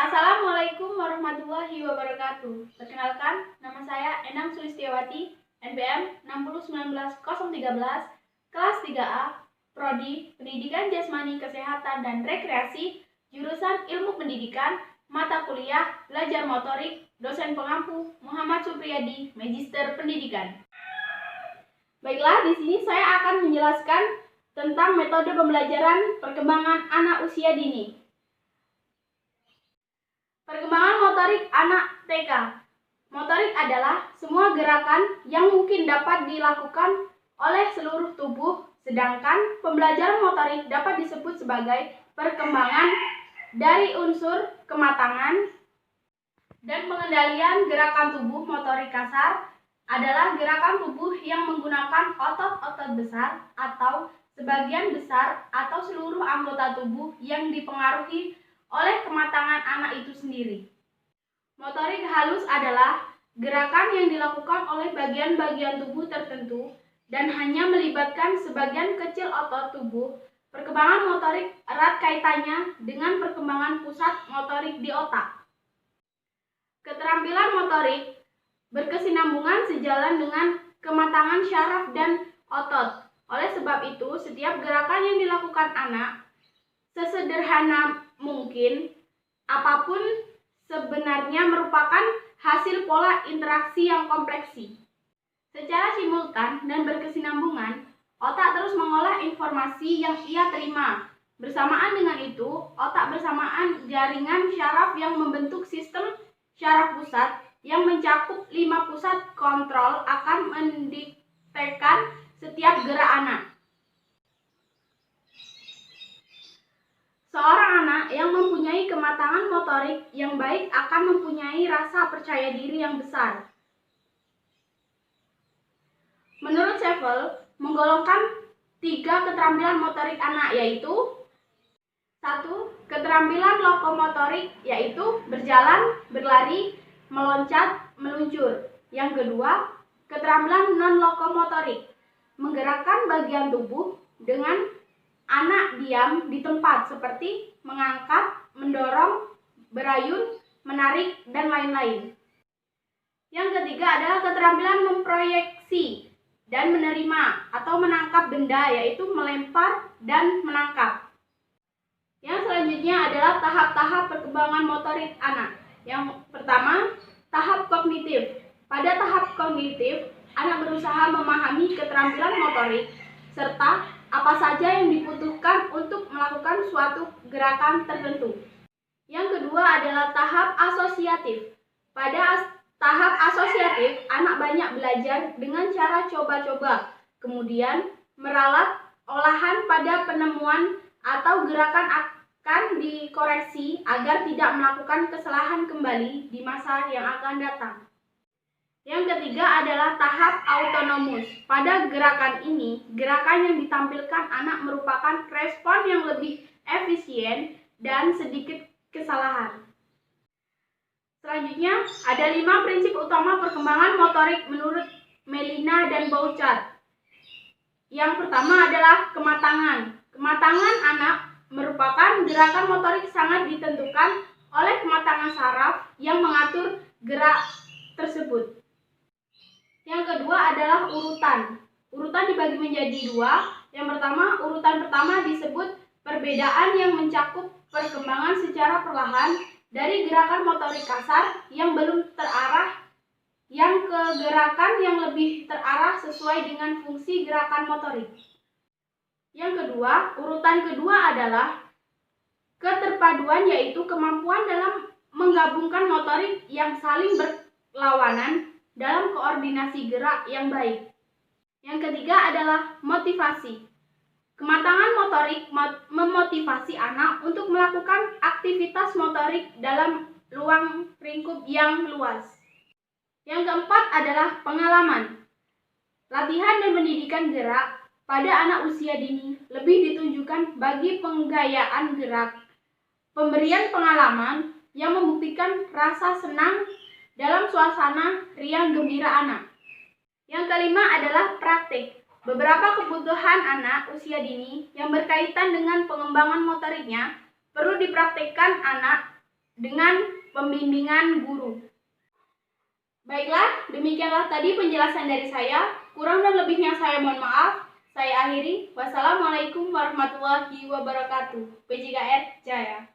Assalamualaikum warahmatullahi wabarakatuh. Perkenalkan, nama saya Enang Sulistiawati, NPM 6019013, kelas 3A, Prodi Pendidikan Jasmani Kesehatan dan Rekreasi, jurusan Ilmu Pendidikan, mata kuliah Belajar Motorik, dosen pengampu Muhammad Supriyadi, Magister Pendidikan. Baiklah, di sini saya akan menjelaskan tentang metode pembelajaran perkembangan anak usia dini. Perkembangan motorik anak TK. Motorik adalah semua gerakan yang mungkin dapat dilakukan oleh seluruh tubuh, sedangkan pembelajaran motorik dapat disebut sebagai perkembangan dari unsur kematangan dan pengendalian gerakan tubuh. Motorik kasar adalah gerakan tubuh yang menggunakan otot-otot besar atau sebagian besar atau seluruh anggota tubuh yang dipengaruhi oleh kematangan anak itu sendiri. Motorik halus adalah gerakan yang dilakukan oleh bagian-bagian tubuh tertentu dan hanya melibatkan sebagian kecil otot tubuh. Perkembangan motorik erat kaitannya dengan perkembangan pusat motorik di otak. Keterampilan motorik berkesinambungan sejalan dengan kematangan syaraf dan otot. Oleh sebab itu, setiap gerakan yang dilakukan anak, sesederhana mungkin apapun, sebenarnya merupakan hasil pola interaksi yang kompleksi. Secara simultan dan berkesinambungan, otak terus mengolah informasi yang ia terima. Bersamaan dengan itu, otak bersamaan jaringan syaraf yang membentuk sistem syaraf pusat yang mencakup 5 pusat kontrol akan mendiktekan setiap gerak anak. Seorang anak yang mempunyai kematangan motorik yang baik akan mempunyai rasa percaya diri yang besar. Menurut Sheffield, menggolongkan 3 keterampilan motorik anak, yaitu 1. Keterampilan lokomotorik, yaitu berjalan, berlari, meloncat, meluncur. Yang kedua, keterampilan non-lokomotorik, menggerakkan bagian tubuh dengan anak diam di tempat seperti mengangkat, mendorong, berayun, menarik, dan lain-lain. Yang ketiga adalah keterampilan memproyeksi dan menerima atau menangkap benda, yaitu melempar dan menangkap. Yang selanjutnya adalah tahap-tahap perkembangan motorik anak. Yang pertama, tahap kognitif. Pada tahap kognitif, anak berusaha memahami keterampilan motorik serta apa saja yang dibutuhkan untuk melakukan suatu gerakan tertentu. Yang kedua adalah tahap asosiatif. Pada tahap asosiatif, anak banyak belajar dengan cara coba-coba, kemudian meralat olahan pada penemuan atau gerakan akan dikoreksi agar tidak melakukan kesalahan kembali di masa yang akan datang. Yang ketiga adalah tahap autonomus. Pada gerakan ini, gerakan yang ditampilkan anak merupakan respon yang lebih efisien dan sedikit kesalahan. Selanjutnya, ada 5 prinsip utama perkembangan motorik menurut Melina dan Bouchard. Yang pertama adalah kematangan. Kematangan anak merupakan gerakan motorik sangat ditentukan oleh kematangan saraf yang mengatur gerak tersebut. Yang kedua adalah urutan. Urutan dibagi menjadi 2. Yang pertama, urutan pertama disebut perbedaan yang mencakup perkembangan secara perlahan dari gerakan motorik kasar yang belum terarah yang ke gerakan yang lebih terarah sesuai dengan fungsi gerakan motorik. Yang kedua, urutan kedua adalah keterpaduan, yaitu kemampuan dalam menggabungkan motorik yang saling berlawanan dalam koordinasi gerak yang baik. Yang ketiga adalah motivasi. Kematangan motorik memotivasi anak untuk melakukan aktivitas motorik dalam ruang lingkup yang luas. Yang keempat adalah pengalaman. Latihan dan pendidikan gerak pada anak usia dini lebih ditunjukkan bagi penggayaan gerak, pemberian pengalaman yang membuktikan rasa senang dalam suasana riang gembira anak. Yang kelima adalah praktik. Beberapa kebutuhan anak usia dini yang berkaitan dengan pengembangan motoriknya perlu dipraktikkan anak dengan pembimbingan guru. Baiklah, demikianlah tadi penjelasan dari saya. Kurang dan lebihnya saya mohon maaf. Saya akhiri. Wassalamualaikum warahmatullahi wabarakatuh. PJKR Jaya.